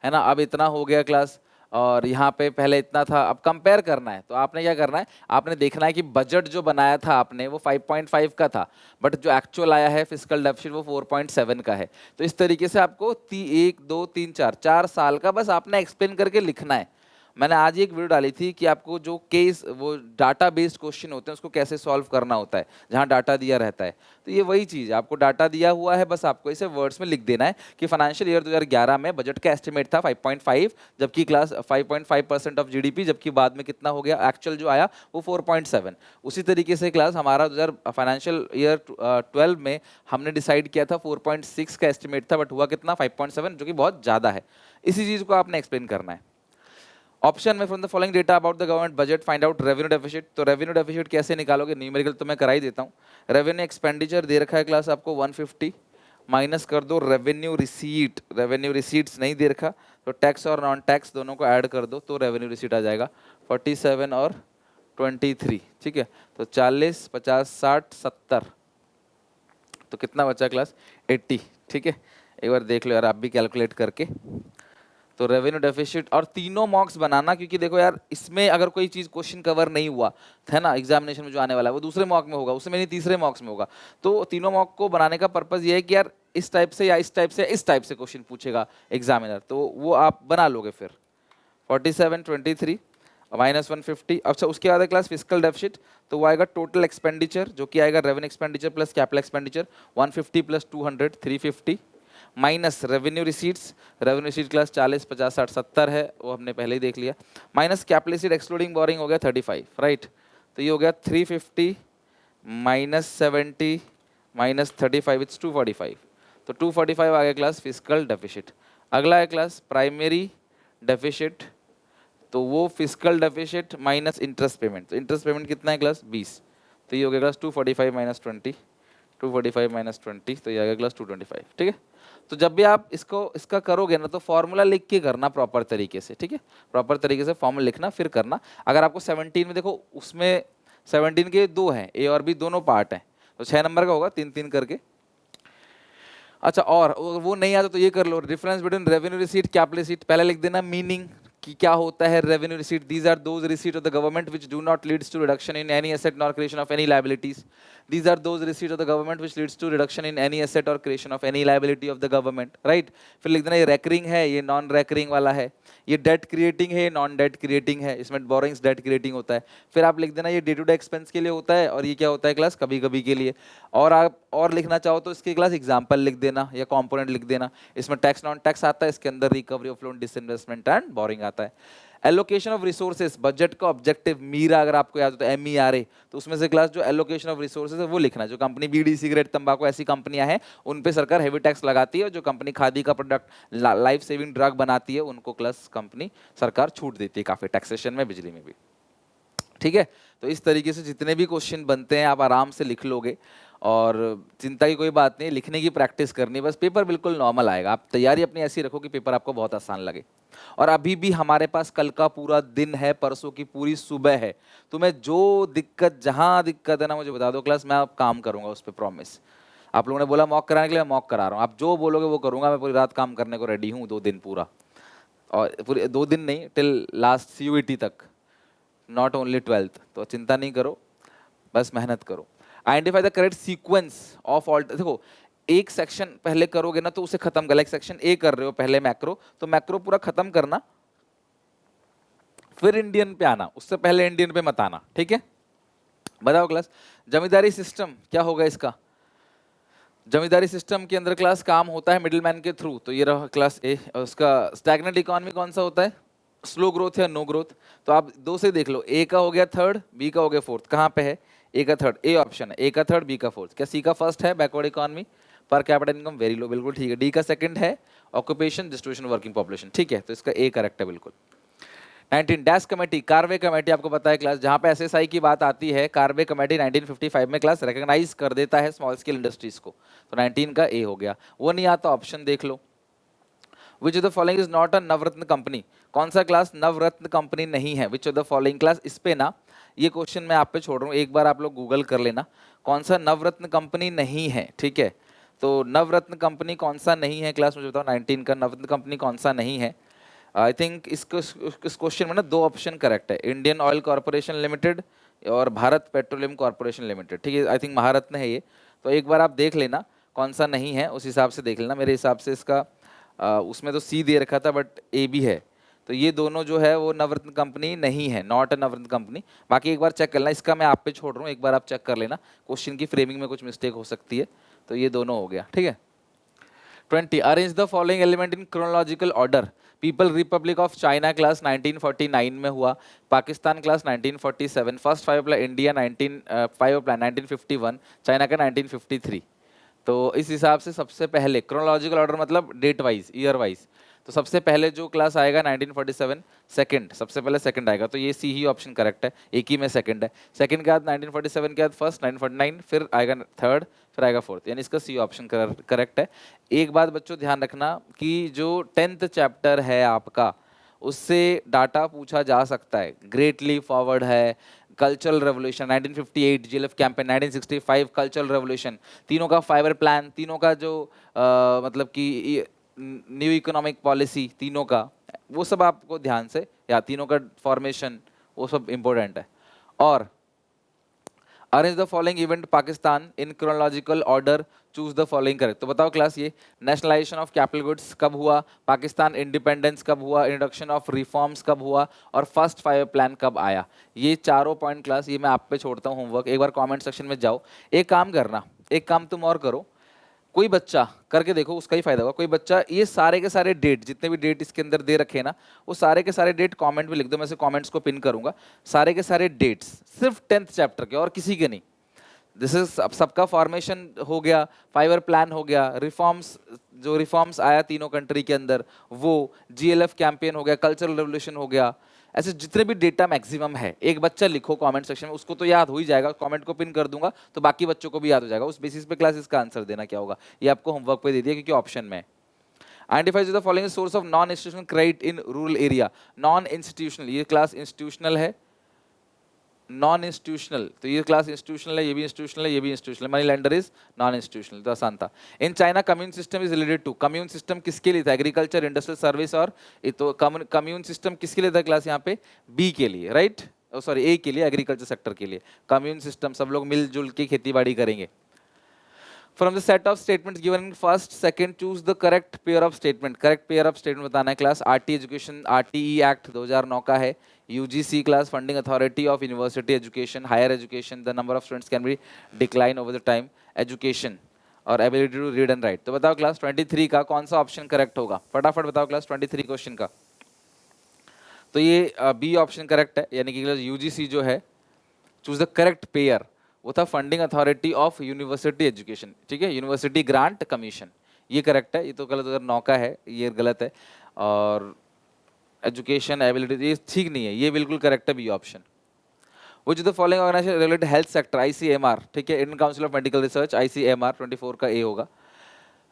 है ना, अब इतना हो गया क्लास, और यहाँ पे पहले इतना था, अब कंपेयर करना है। तो आपने क्या करना है, आपने देखना है कि बजट जो बनाया था आपने वो 5.5 का था, बट जो एक्चुअल आया है फिजिकल डेफिसिट वो 4.7 का है। तो इस तरीके से आपको 1 2 3 4 साल का बस आपने एक्सप्लेन करके लिखना है। मैंने आज ही एक वीडियो डाली थी कि आपको जो केस, वो डाटा बेस्ड क्वेश्चन होते हैं उसको कैसे सॉल्व करना होता है, जहां डाटा दिया रहता है। तो ये वही चीज़ है, आपको डाटा दिया हुआ है, बस आपको इसे वर्ड्स में लिख देना है कि फाइनेंशियल ईयर 2011 में बजट का एस्टिमेट था 5.5, जबकि क्लास 5.5% ऑफ जीडीपी, जबकि बाद में कितना हो गया, एक्चुअल जो आया वो 4.7। उसी तरीके से क्लास हमारा 2000 फाइनेंशियल ईयर 12 में हमने डिसाइड किया था 4.6 का एस्टिमेट था, बट हुआ कितना, 5.7, जो कि बहुत ज़्यादा है। इसी चीज़ को आपने एक्सप्लेन करना है। ऑप्शन में from the following data about the government budget find out revenue deficit. तो रेवेन्यू डेफिसिट कैसे निकालोगे, न्यूमेरिकल तो मैं करा ही देता हूँ। रेवेन्यू एक्सपेंडिचर दे रखा है क्लास आपको 150, माइनस कर दो रेवेन्यू रिसीट, रेवेन्यू रिसीट्स नहीं दे रखा, तो टैक्स और नॉन टैक्स दोनों को ऐड कर दो तो रेवेन्यू रिसीट आ जाएगा 47 और 23, ठीक है। तो 40 50 60 70, तो कितना बचा क्लास, 80, ठीक है। एक बार देख लो यार आप भी कैलकुलेट करके। तो रेवेन्यू डेफिसिट, और तीनों मॉक्स बनाना, क्योंकि देखो यार इसमें अगर कोई चीज क्वेश्चन कवर नहीं हुआ है ना एग्जामिनेशन में जो आने वाला है, वो दूसरे मॉक में होगा, उसमें नहीं तीसरे मॉक्स में होगा। तो तीनों मॉक को बनाने का पर्पज ये है कि यार इस टाइप से या इस टाइप से इस टाइप से क्वेश्चन पूछेगा एग्जामिनर, तो वो आप बना लोगे फिर। 47 23 माइनस 150। अच्छा उसके बाद है क्लास फिजिकल डेफिसिट, तो वो आएगा टोटल एक्सपेंडिचर, जो कि आएगा revenue expenditure plus capital expenditure 150 plus 200 350, minus revenue receipts, revenue receipt class 40 50 60 70 है, वो हमने पहले ही देख लिया, minus capital receipt excluding boring हो गया 35, राइट। तो ये हो गया 350 माइनस 70 माइनस 35 इट्स 245। तो 245 आ गया क्लास फिजिकल डेफिसिट। अगला है क्लास प्राइमरी डेफिसिट, तो वो physical deficit minus interest payment, तो इंटरेस्ट पेमेंट कितना है क्लास 20, तो ये हो गया क्लास 245 माइनस 20, 245 माइनस 20, तो ये आ गया क्लास 225, ठीक है। तो जब भी आप इसका करोगे ना, तो फॉर्मूला लिख के करना प्रॉपर तरीके से, ठीक है। प्रॉपर तरीके से फॉर्मूला लिखना फिर करना। अगर आपको 17 में देखो, उसमें 17 के दो हैं, ए और बी दोनों पार्ट हैं, तो 6 नंबर का होगा 3 3 करके। अच्छा और वो नहीं आता तो ये कर लो, difference between revenue receipt capital receipt, पहले लिख देना मीनिंग, कि क्या होता है revenue receipt, these are those receipt of the government which do not leads to reduction in any asset nor creation of any liabilities, these are those receipt of the government which leads to reduction in any asset और creation of any liability of the government, right. फिर लिख देना ये recurring है, ये non recurring वाला है, ये डेट क्रिएटिंग है, नॉन डेट क्रिएटिंग है, इसमें बोरोइंग्स डेट क्रिएटिंग होता है। फिर आप लिख देना ये डे टू डे एक्सपेंस के लिए होता है और ये क्या होता है क्लास, कभी कभी के लिए। और आप और लिखना चाहो तो इसके क्लास एग्जांपल लिख देना या कंपोनेंट लिख देना। इसमें टैक्स नॉन टैक्स आता है, इसके अंदर recovery of loan, disinvestment and boring आता है। एलोकेशन ऑफ रिसोर्सेज, बजट का ऑब्जेक्टिव मीरा अगर आपको याद हो तो MERA, तो उसमें से क्लास जो एलोकेशन ऑफ रिसोर्सेज है वो लिखना। जो कंपनी बीड़ी सिगरेट तंबाकू ऐसी कंपनियां हैं उन पे सरकार हेवी टैक्स लगाती है, जो कंपनी खादी का प्रोडक्ट लाइफ सेविंग ड्रग बनाती है उनको क्लास कंपनी सरकार छूट देती है काफी टैक्सेशन में, बिजली में भी, ठीक है। तो इस तरीके से जितने भी क्वेश्चन बनते हैं आप आराम से लिख लोगे और चिंता की कोई बात नहीं, लिखने की प्रैक्टिस करनी, बस पेपर बिल्कुल नॉर्मल आएगा। आप तैयारी अपनी ऐसी रखो कि पेपर आपको बहुत आसान लगे। और अभी भी हमारे पास कल का पूरा दिन है, परसों की पूरी सुबह है। तुम्हें जो दिक्कत, जहां दिक्कत है ना मुझे बता दो क्लास, मैं अब काम करूंगा उस पर, प्रॉमिस। आप लोगों ने बोला मॉक कराने के लिए, मैं मॉक करा रहा हूँ, आप जो बोलोगे वो करूंगा। मैं पूरी रात काम करने को रेडी हूँ 2 दिन पूरा, और पूरे 2 दिन नहीं, टिल लास्ट CUET तक, नॉट ओनली 12th। तो चिंता नहीं करो, बस मेहनत करो। Identify the correct sequence of all. देखो एक सेक्शन पहले करोगे ना तो उसे खत्म कर, लाइक सेक्शन A कर रहे हो पहले मैक्रो, तो मैक्रो पूरा खत्म करना, फिर इंडियन पे आना, उससे पहले इंडियन पे मत आना, ठीक है। बताओ क्लास, जमींदारी सिस्टम क्या होगा इसका। जमींदारी सिस्टम के अंदर क्लास काम होता है मिडिलमैन के थ्रू, तो ये रहा क्लास A। उसका स्टैग्नेंट इकोनॉमी कौन सा होता है, स्लो ग्रोथ या नो ग्रोथ। तो आप 2 से देख लो, A का हो गया थर्ड, B का हो गया फोर्थ। कहाँ पे है A का थर्ड, A ऑप्शन है, A का थर्ड B का फोर्थ। क्या C का फर्स्ट है, बैकवर्ड इकोनॉमी, पर कैपिटल इनकम वेरी लो, बिल्कुल ठीक है। D का सेकंड है, ऑक्यूपेशन डिस्ट्रीब्यूशन वर्किंग पॉपुलेशन, ठीक है। तो इसका A करेक्ट है बिल्कुल। 19 डैश कमेटी, कार्वे कमेटी आपको पता है क्लास, जहां पे SSI की बात आती है, कार्वे कमेटी 1955 में क्लास रिकॉग्नाइज कर देता है स्मॉल स्केल इंडस्ट्रीज को। तो 19 का A हो गया। वो नहीं आता ऑप्शन देख लो, which of the following is not a Navratna company. कौन सा क्लास नवरत्न कंपनी नहीं है, which of the following class. इस पे ना ये क्वेश्चन मैं आप पे छोड़ रहा हूँ, एक बार आप लोग गूगल कर लेना कौन सा नवरत्न कंपनी नहीं है, ठीक है। तो नवरत्न कंपनी कौन सा नहीं है क्लास, मुझे बताओ 19 का नवरत्न कंपनी कौन सा नहीं है। आई थिंक इस क्वेश्चन में ना 2 ऑप्शन करेक्ट है, इंडियन ऑयल कॉर्पोरेशन लिमिटेड और भारत पेट्रोलियम कॉर्पोरेशन लिमिटेड, ठीक है। आई थिंक महारत्न है ये, तो एक बार आप देख लेना कौन सा नहीं है, उस हिसाब से देख लेना। मेरे हिसाब से इसका उसमें तो C दे रखा था बट A भी है, तो ये दोनों जो है वो नवरत्न कंपनी नहीं है, नॉट अ नवरत्न कंपनी। बाकी एक बार चेक कर लेना, इसका मैं आप पे छोड़ रहा हूँ, एक बार आप चेक कर लेना, क्वेश्चन की फ्रेमिंग में कुछ मिस्टेक हो सकती है। तो ये दोनों हो गया, ठीक है। 20 arrange the following element in chronological order. People Republic of China class 1949 में हुआ, Pakistan class 1947, first 5 plan India 5 plan 1951, China का 1953। तो इस हिसाब से सबसे पहले क्रोनोलॉजिकल ऑर्डर मतलब डेट वाइज, ईयर वाइज, तो सबसे पहले जो क्लास आएगा 1947, सेकंड, सबसे पहले सेकंड आएगा, तो ये C ही ऑप्शन करेक्ट है, एक ही में सेकंड है। सेकंड के बाद 1947 के बाद फर्स्ट, 1949 फिर आएगा थर्ड, फिर आएगा फोर्थ, यानी इसका C ऑप्शन करेक्ट है। एक बात बच्चों ध्यान रखना कि जो 10th चैप्टर है आपका, उससे डाटा पूछा जा सकता है। ग्रेट लीप फॉरवर्ड है, cultural revolution 1958, GLF campaign 1965, cultural revolution, तीनों का फाइबर प्लान, तीनों का जो मतलब कि न्यू इकोनॉमिक पॉलिसी, तीनों का वो सब आपको ध्यान से, या तीनों का फॉर्मेशन, वो सब इंपॉर्टेंट है। और arrange the following event Pakistan in chronological order, choose the following correct. तो बताओ क्लास, ये नेशनलाइजेशन ऑफ कैपिटल गुड्स कब हुआ, पाकिस्तान इंडिपेंडेंस कब हुआ, इंट्रोडक्शन ऑफ रिफॉर्म्स कब हुआ, और फर्स्ट 5 प्लान कब आया। ये चारों पॉइंट क्लास ये मैं आप पे छोड़ता हूँ होमवर्क, एक बार कमेंट सेक्शन में जाओ। एक काम करना, एक काम तुम और करो, कोई बच्चा करके देखो, उसका ही फायदा होगा। कोई बच्चा ये सारे के सारे डेट, जितने भी डेट इसके अंदर दे रखे हैं ना, वो सारे के सारे डेट कमेंट में लिख दो, मैं से कमेंट्स को पिन करूंगा। सारे के सारे डेट्स सिर्फ 10th चैप्टर के, और किसी के नहीं। दिस इज सबका फॉर्मेशन हो गया, फाइवर प्लान हो गया, रिफॉर्म्स, जो रिफॉर्म्स आया तीनों कंट्री के अंदर वो, GLF कैंपेन हो गया, कल्चरल रेवोल्यूशन हो गया, ऐसे जितने भी डेटा मैक्सिमम है, एक बच्चा लिखो कमेंट सेक्शन में, उसको तो याद हो ही जाएगा, कमेंट को पिन कर दूंगा तो बाकी बच्चों को भी याद हो जाएगा। उस बेसिस पे क्लास इसका आंसर देना क्या होगा, ये आपको होमवर्क पे दे दिया क्योंकि ऑप्शन में। Identify the following source of non institutional credit in rural area. Non institutional, ये क्लास इंस्टीट्यूशनल है, नॉन इंस्टीट्यूशनल, तो ये क्लास इंस्टीट्यूशनल है, ये भी इंस्टीट्यूशनल है, ये भी institutional. Money lender is non institutional, तो आसान था। In China commune system is related to, commune system किसके लिए था? एग्रीकल्चर, इंडस्ट्रियल सर्विस और ये तो कम्यून सिस्टम किसके लिए था क्लास यहाँ पे? बी के लिए, राइट, सॉरी ए के लिए, एग्रीकल्चर सेक्टर के लिए। कम्यून सिस्टम सब लोग मिलजुल के खेती बाड़ी करेंगे। From the set of statements given in first, second, choose the correct pair of statement. Correct pair of statement बताना है class. RT education, RTE act 2009 का है। UGC class funding authority of university education, higher education, the number of students can be decline over the time, education और ability to read and write. तो बताओ class 23 का कौन सा option correct होगा? फटाफट बताओ क्लास 23 क्वेश्चन का। तो ये बी ऑप्शन करेक्ट है, यानी कि क्लास यूजीसी जो है, चूज द करेक्ट पेयर, वो था funding authority of university education, ठीक है, यूनिवर्सिटी ग्रांट कमीशन, ये करेक्ट है। ये तो गलत, अगर 9 का है ये गलत है। और एजुकेशन एबिलिटी ये ठीक नहीं है, ये बिल्कुल करेक्ट है, B option. Which the following organisation regulate health sector? ICMR, ठीक है, Indian council of medical research, ICMR 24 का ए होगा।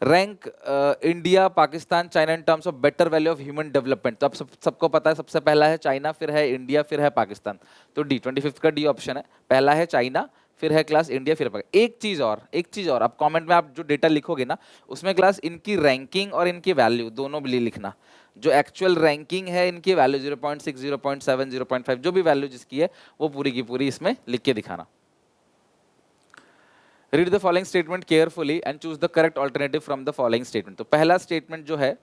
Rank India, Pakistan, China in terms of better value of human development, तो अब सबको पता है, सबसे पहला है चाइना, फिर है इंडिया, फिर है पाकिस्तान, तो डी 25 का डी ऑप्शन है। पहला है चाइना, फिर है क्लास इंडिया, फिर पाकिस्तान। एक चीज और आप कमेंट में आप जो डेटा लिखोगे ना, उसमें क्लास इनकी रैंकिंग और इनकी वैल्यू दोनों भी लिखना। जो एक्चुअल रैंकिंग है इनकी वैल्यू 0.6, 0.7, 0.5, जो भी वैल्यू जिसकी है वो पूरी की पूरी इसमें लिख के दिखाना। Read the following statement carefully and choose the correct alternative from the following statement. तो पहला स्टेटमेंट जो है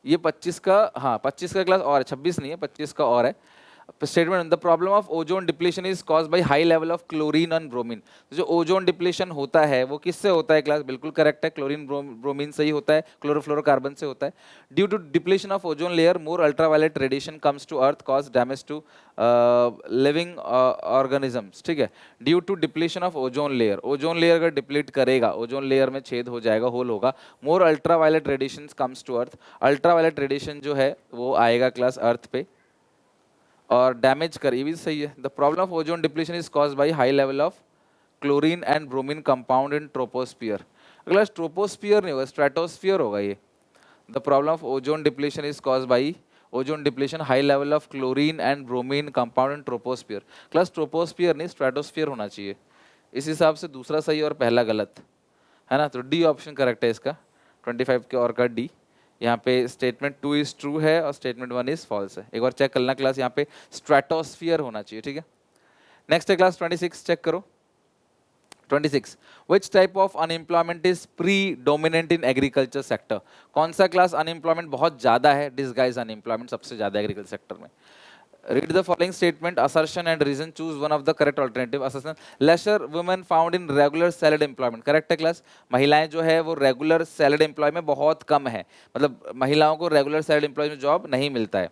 ये 25 का, हाँ 25 का क्लास और है, 26 नहीं है, 25 का और है। Statement, the problem of ozone depletion is caused by high level of chlorine and bromine. तो जो ओजोन डिप्लीशन होता है वो किससे होता है क्लास? बिल्कुल करेक्ट है, क्लोरीन ब्रोमीन से ही होता है, क्लोरोफ्लोरोकार्बन से होता है। Due to depletion of ozone layer more ultraviolet radiation comes to earth, cause damage to living organisms, ठीक है। Due to depletion of ozone layer, ozone layer अगर डिप्लीट करेगा, ओजोन लेयर में छेद हो जाएगा, होल होगा, more ultraviolet radiation comes to earth, ultraviolet radiation जो है वो आएगा क्लास अर्थ पे और डैमेज कर, ये भी सही है। The problem of ozone depletion is caused by high level of chlorine and bromine compound in troposphere. अगला ट्रोपोस्फियर नहीं होगा, स्ट्रेटोस्फियर होगा ये। The problem of ozone depletion is caused by ozone depletion, high level of chlorine and bromine compound in troposphere. Class troposphere नहीं, stratosphere होना चाहिए। इस हिसाब से दूसरा सही और पहला गलत है ना, तो डी ऑप्शन करेक्ट है इसका, 25 के और का डी। यहाँ पे स्टेटमेंट 2 इज ट्रू है और स्टेटमेंट 1 इज फॉल्स है। एक बार चेक करना क्लास, यहाँ पे स्ट्रेटोस्फियर होना चाहिए, ठीक है। नेक्स्ट है क्लास 26, चेक करो 26, which type of unemployment is pre dominant in agriculture sector? कौन सा क्लास अनएम्प्लॉयमेंट बहुत ज्यादा है? डिसगाइज अनएम्प्लॉयमेंट सबसे ज्यादा एग्रीकल्चर सेक्टर में। Read the following statement, assertion and reason, choose one of the correct alternative. Assertion, lesser women found in regular salaried employment, correct है class. महिलाएं जो है वो रेगुलर सैलरीड एम्प्लॉय में बहुत कम है, मतलब महिलाओं को रेगुलर सैलरीड एम्प्लॉय में जॉब नहीं मिलता है।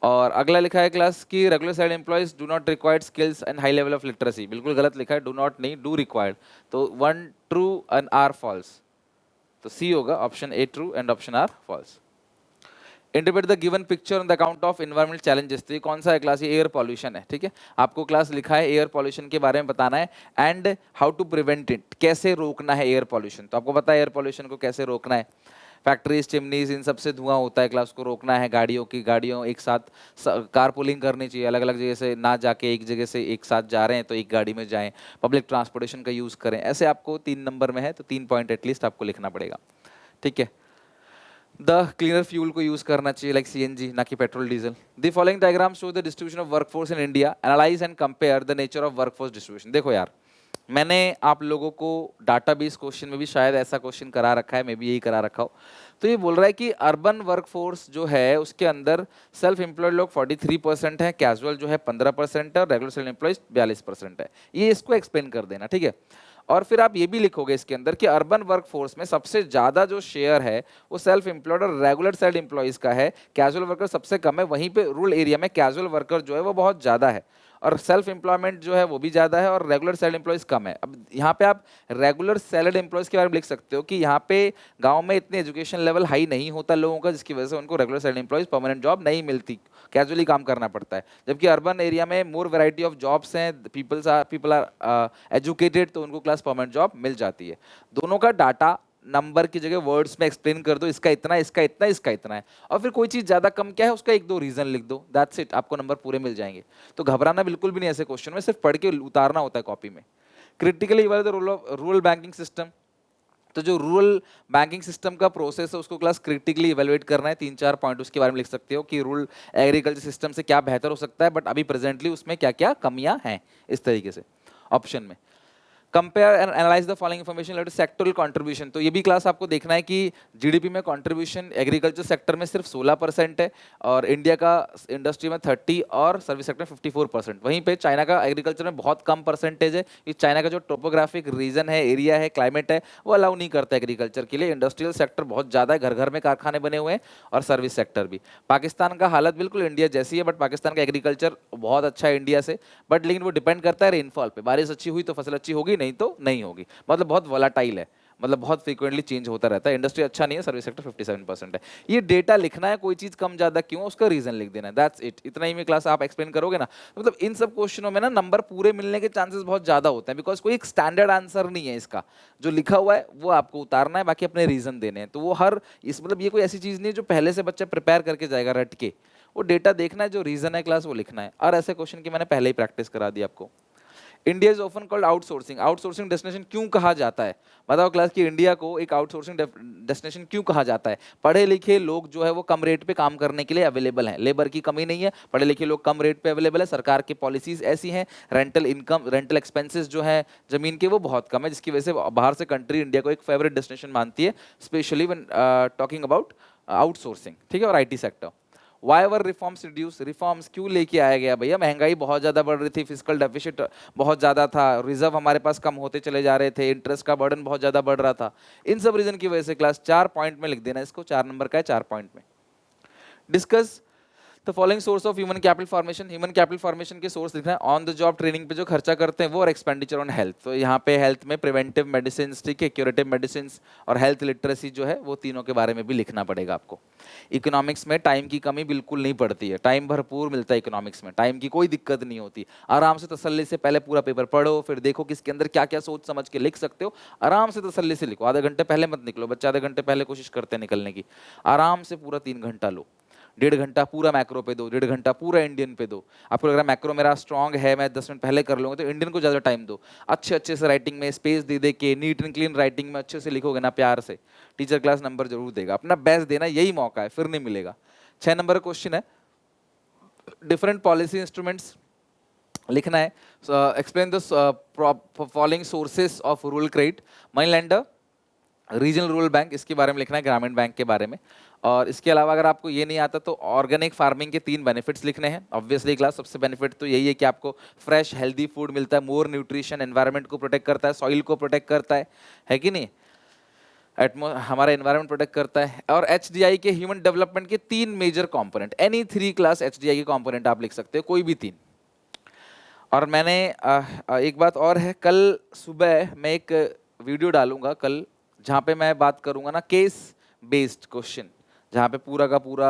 और अगला लिखा है क्लास कि regular salaried employees do not required skills and high level of literacy, बिल्कुल गलत लिखा है, डू नॉट नहीं, डू रिक्वायर्ड, तो 1 ट्रू एंड आर फॉल्स, तो सी होगा, option A true and option R false. Interpret the given picture on the account of environmental challenges, तो ये कौन सा है क्लास? ये एयर पॉल्यूशन है, ठीक है। आपको क्लास लिखा है एयर पॉल्यूशन के बारे में बताना है and how to prevent it, कैसे रोकना है एयर पॉल्यूशन। तो आपको पता है एयर पॉल्यूशन को कैसे रोकना है, फैक्ट्रीज, चिमनीज, इन सबसे धुआं होता है क्लास, को रोकना है। गाड़ियों एक साथ कार पुलिंग करनी चाहिए, अलग अलग जगह से ना जाके एक जगह से एक साथ जा रहे हैं तो एक गाड़ी में जाएं, पब्लिक ट्रांसपोर्टेशन का यूज़ करें। ऐसे आपको 3 नंबर में है तो 3 पॉइंट एटलीस्ट आपको लिखना पड़ेगा, ठीक है। द क्लीनर फ्यूल को यूज करना चाहिए, लाइक CNG, ना कि petrol diesel. The following diagram show the distribution of workforce in India, analyse and compare the nature of workforce distribution. देखो यार, मैंने आप लोगों को डाटाबेस क्वेश्चन में भी शायद ऐसा क्वेश्चन करा रखा है, मैं भी यही करा रखा हो। तो ये बोल रहा है कि अर्बन वर्कफोर्स जो है उसके अंदर सेल्फ एम्प्लॉयड लोग 43% है, कैजुअल जो है 15% है और रेगुलर सेल्फ एम्प्लॉयड 42% है। ये इसको एक्सप्लेन कर देना, ठीक है। और फिर आप ये भी लिखोगे इसके अंदर कि अर्बन वर्कफोर्स में सबसे ज्यादा जो शेयर है वो सेल्फ एम्प्लॉयड और रेगुलर सेल्फ एम्प्लॉयज का है, कैजुअल वर्कर सबसे कम है। वहीं पे रूरल एरिया में कैजुअल वर्कर जो है वो बहुत ज्यादा है और सेल्फ एम्प्लॉयमेंट जो है वो भी ज्यादा है और रेगुलर सेल्फ एम्प्लॉयज कम है। अब यहाँ पे आप रेगुलर सैलरीड एम्प्लॉयज के बारे में लिख सकते हो कि यहाँ पे गांव में इतने एजुकेशन लेवल हाई नहीं होता लोगों का, जिसकी वजह से उनको regular salaried employees permanent job नहीं मिलती, कैजुअली काम करना पड़ता है। जबकि अर्बन एरिया में मोर वैरायटी ऑफ जॉब्स हैं, पीपल आर एजुकेटेड, तो उनको क्लास परमानेंट जॉब मिल जाती है। दोनों का डाटा नंबर की जगह वर्ड्स में एक्सप्लेन कर दो, इसका इतना, इसका इतना, इसका इतना है, और फिर कोई चीज ज्यादा कम क्या है उसका एक दो रीजन लिख दो, दैट्स इट, आपको नंबर पूरे मिल जाएंगे। तो घबराना बिल्कुल भी नहीं ऐसे क्वेश्चन में, सिर्फ पढ़ के उतारना होता है कॉपी में। Critically evaluate the role of rural banking system. तो जो रूरल बैंकिंग सिस्टम का प्रोसेस है उसको क्लास क्रिटिकली इवेलुएट करना है। 3-4 पॉइंट उसके बारे में लिख सकते हो कि रूरल एग्रीकल्चर सिस्टम से क्या बेहतर हो सकता है, बट अभी प्रेजेंटली उसमें क्या क्या कमियां हैं, इस तरीके से ऑप्शन में। Compare and analyse the following information related sectoral contribution. तो ये भी क्लास आपको देखना है कि जीडीपी में कंट्रीब्यूशन एग्रीकल्चर सेक्टर में सिर्फ 16% है, और इंडिया का इंडस्ट्री में 30 और सर्विस सेक्टर में 54%। वहीं पे चाइना का एग्रीकल्चर में बहुत कम परसेंटेज है, कि चाइना का जो टोपोग्राफिक रीजन है, एरिया है, क्लाइमेट है, वो अलाउ नहीं करता एग्रीकल्चर के लिए। इंडस्ट्रियल सेक्टर बहुत ज़्यादा है, घर घर में कारखाने बने हुए हैं, और सर्विस सेक्टर भी। पाकिस्तान का हालत बिल्कुल इंडिया जैसी है, बट पाकिस्तान का एग्रीकल्चर बहुत अच्छा है इंडिया से, बट लेकिन वो डिपेंड करता है रेनफॉल पे। बारिश अच्छी हुई तो फसल अच्छी होगी, नहीं तो नहीं होगी, मतलब बहुत वोलाटाइल है, मतलब बहुत फ्रीक्वेंटली चेंज होता रहता है। इंडस्ट्री अच्छा नहीं है, सर्विस सेक्टर 57% है। ये डेटा लिखना है, कोई चीज कम ज्यादा क्यों, उसका रीजन लिख देना है, दैट्स इट। इतना ही में क्लास आप एक्सप्लेन करोगे ना, तो मतलब इन सब क्वेश्चनों में ना नंबर पूरे मिलने के चांसेस बहुत ज्यादा होते हैं, बिकॉज कोई एक स्टैंडर्ड आंसर नहीं है इसका। जो लिखा हुआ है वो आपको उतारना है, बाकी अपने रीजन देने हैं। तो वो हर इस मतलब ये कोई ऐसी चीज नहीं है जो पहले से बच्चा प्रिपेयर करके जाएगा रट के, वो डेटा देखना है, जो रीजन है क्लास वो लिखना है। और ऐसे क्वेश्चन की मैंने पहले ही प्रैक्टिस करा दी आपको। India is often called outsourcing. Outsourcing destination क्यों कहा जाता है, बताओ क्लास की इंडिया को एक आउटसोर्सिंग डेस्टिनेशन क्यों कहा जाता है? पढ़े लिखे लोग जो है वो कम रेट पे काम करने के लिए अवेलेबल हैं, लेबर की कमी नहीं है, पढ़े लिखे लोग कम रेट पे अवेलेबल है, सरकार की पॉलिसीज ऐसी हैं, रेंटल इनकम, रेंटल एक्सपेंसेस जो है जमीन के वो बहुत कम है, जिसकी वजह से बाहर से कंट्री इंडिया को एक फेवरेट डेस्टिनेशन मानती है, specially when talking about outsourcing, ठीक है, और IT sector. Why were reforms reduce, reforms क्यों लेके आया गया भैया? महंगाई बहुत ज्यादा बढ़ रही थी, फिजिकल डेफिसिट बहुत ज्यादा था, रिजर्व हमारे पास कम होते चले जा रहे थे, इंटरेस्ट का बर्डन बहुत ज्यादा बढ़ रहा था। इन सब रीजन की वजह से क्लास 4 पॉइंट में लिख देना इसको, 4 नंबर का है, 4 पॉइंट में। Discuss the following source of human capital formation. Human capital formation के सोर्स लिखना है, ऑन द जॉब ट्रेनिंग पे जो खर्चा करते हैं वो, और एक्सपेंडिचर ऑन हेल्थ। तो यहाँ पे हेल्थ में प्रिवेंटिव मेडिसिन, ठीक है, क्यूरेटिव मेडिसिन और हेल्थ लिटरेसी जो है वो तीनों के बारे में भी लिखना पड़ेगा आपको। इकोनॉमिक्स में टाइम की कमी बिल्कुल नहीं पड़ती है, टाइम भरपूर मिलता है इकोनॉमिक्स में, टाइम की कोई दिक्कत नहीं होती। आराम से तसल्ली से पहले पूरा पेपर पढ़ो, फिर देखो कि इसके अंदर क्या क्या सोच समझ के लिख सकते हो, आराम से तसल्ली से लिखो। आधे घंटे पहले मत निकलो, बच्चे आधे घंटे पहले कोशिश करते हैं निकलने की, आराम से पूरा 3 घंटा लो। 1.5 घंटा पूरा मैक्रो पे दो, 1.5 घंटा पूरा इंडियन पे दो। आपको लग रहा है मैक्रो मेरा स्ट्रांग है, मैं 10 मिनट पहले कर लूंगा, तो इंडियन को ज़्यादा टाइम दो। अच्छे अच्छे से राइटिंग में स्पेस दे दे के, नीट एंड क्लीन राइटिंग में अच्छे से लिखोगे ना प्यार से, टीचर क्लास नंबर जरूर देगा। अपना बेस्ट देना, यही मौका है, फिर नहीं मिलेगा। 6 नंबर का क्वेश्चन है, डिफरेंट पॉलिसी इंस्ट्रूमेंट्स लिखना है। Explain the following sources of rural credit. Money lender, regional rural bank, इसके बारे में लिखना है, ग्रामीण बैंक के बारे में। और इसके अलावा अगर आपको ये नहीं आता तो ऑर्गेनिक फार्मिंग के 3 बेनिफिट्स लिखने हैं। ऑब्वियसली क्लास सबसे बेनिफिट तो यही है कि आपको फ्रेश हेल्दी फूड मिलता है, मोर न्यूट्रिशन, एनवायरनमेंट को प्रोटेक्ट करता है, सॉइल को प्रोटेक्ट करता है कि नहीं, हमारा एनवायरनमेंट प्रोटेक्ट करता है। और एचडीआई के ह्यूमन डेवलपमेंट के 3 major component, any 3 class HDI के कंपोनेंट आप लिख सकते हो, कोई भी 3। और मैंने एक बात और है, कल सुबह मैं एक वीडियो डालूंगा कल, जहाँ पे मैं बात करूंगा ना केस बेस्ड क्वेश्चन, जहाँ पे पूरा का पूरा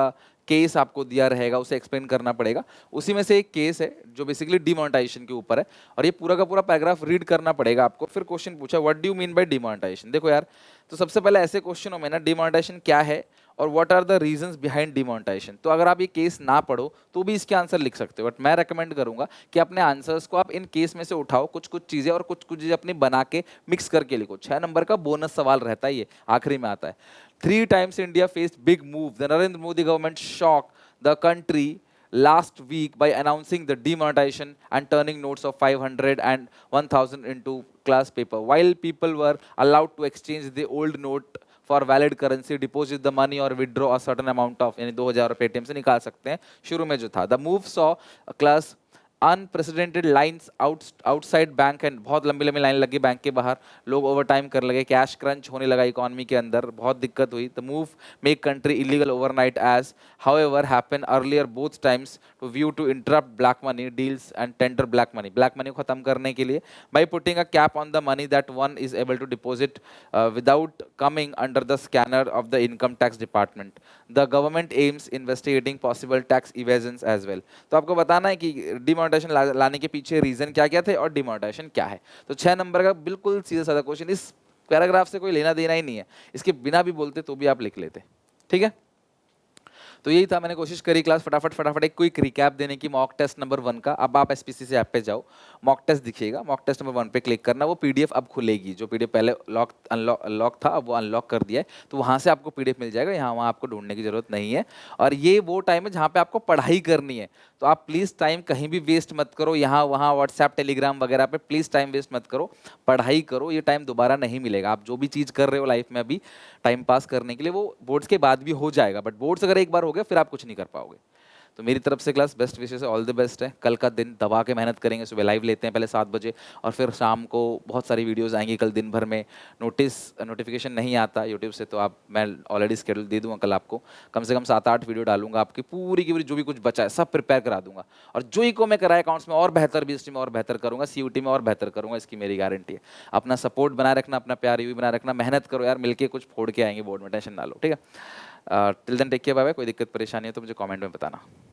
केस आपको दिया रहेगा, उसे एक्सप्लेन करना पड़ेगा। उसी में से एक केस है जो बेसिकली डिमोनेटाइजेशन के ऊपर है, और ये पूरा का पूरा पैराग्राफ रीड करना पड़ेगा आपको। फिर क्वेश्चन पूछा what do you mean by demonetisation. देखो यार, तो सबसे पहले ऐसे क्वेश्चनों में ना डिमोनेटाइजेशन क्या है और what are the reasons behind demonetisation, तो अगर आप ये केस ना पढ़ो तो भी इसके आंसर लिख सकते हो, बट मैं रेकमेंड करूंगा कि अपने आंसर्स को आप इन केस में से उठाओ, कुछ कुछ चीजें और कुछ कुछ चीजें अपनी बना के मिक्स करके लिखो। 6 नंबर का बोनस सवाल रहता है, ये आखिरी में आता है। 3 times India faced big move. The Narendra Modi government shocked the country last week by announcing the demonetization and turning notes of 500 and 1000 into class paper. While people were allowed to exchange the old note for valid currency, deposit the money or withdraw a certain amount of, यानी 2000 रुपये ATM से निकाल सकते हैं, शुरू में जो था। The move saw class unprecedented lines outside bank, and बहुत लंबी लंबी लाइन लगी बैंक के बाहर, लोग ओवर टाइम कर लगे, कैश क्रंच होने लगा इकोनॉमी के अंदर, बहुत दिक्कत हुई। The move make country illegal overnight as however happen earlier both times to view to interrupt black money deals and tender black money को खत्म करने के लिए, by putting a cap on the money that one is able to deposit without coming under the scanner of the income tax department. The government aims investigating possible tax evasion as well. तो आपको बताना है कि demonetisation लाने के पीछे reason क्या क्या थे और डिमोनेटाइजेशन क्या है। तो 6 नंबर का बिल्कुल सीधा साधा क्वेश्चन, इस पैराग्राफ से कोई लेना देना ही नहीं है, इसके बिना भी बोलते तो भी आप लिख लेते। ठीक है, तो यही था, मैंने कोशिश करी क्लास फटाफट फटाफट एक क्विक रिकैप देने की मॉक टेस्ट नंबर 1 का। अब आप एसपीसीसी ऐप पे जाओ, मॉक टेस्ट दिखेगा, मॉक टेस्ट नंबर 1 पे क्लिक करना, वो पीडीएफ अब खुलेगी। जो पीडीएफ पहले अनलॉक था, अब वो अनलॉक कर दिया है, तो वहाँ से आपको पीडीएफ मिल जाएगा, यहाँ वहाँ आपको ढूंढने की जरूरत नहीं है। और ये वो टाइम है जहाँ पे आपको पढ़ाई करनी है, तो आप प्लीज़ टाइम कहीं भी वेस्ट मत करो, यहाँ वहाँ व्हाट्सएप टेलीग्राम वगैरह पे प्लीज़ टाइम वेस्ट मत करो, पढ़ाई करो। ये टाइम दोबारा नहीं मिलेगा। आप जो भी चीज़ कर रहे हो लाइफ में अभी टाइम पास करने के लिए, वो बोर्ड्स के बाद भी हो जाएगा, बट बोर्ड्स अगर एक बार हो गया फिर आप कुछ नहीं कर पाओगे। तो मेरी तरफ से क्लास बेस्ट विशेष है, ऑल द बेस्ट है। कल का दिन दबा के मेहनत करेंगे, सुबह लाइव लेते हैं पहले 7 बजे, और फिर शाम को बहुत सारी वीडियोस आएंगी कल दिन भर में। नोटिफिकेशन नहीं आता यूट्यूब से, तो आप, मैं ऑलरेडी स्केड्यूल दे दूंगा, कल आपको कम से कम 7-8 वीडियो डालूंगा, आपकी पूरी की पूरी जो भी कुछ बचा है सब प्रिपेयर करा दूंगा। और जो ही को मैं कराया अकाउंट्स में और बेहतर, बीएसटी में और बेहतर करूंगा, सीयूटी में और बेहतर करूंगा, इसकी मेरी गारंटी है। अपना सपोर्ट बनाए रखना, अपना प्यार यूं ही बनाए रखना, मेहनत करो यार, मिलके कुछ फोड़ के आएंगे बोर्ड में, टेंशन ना लो। ठीक है, till then take care, bye bye. कोई दिक्कत परेशानी है तो मुझे कमेंट में बताना।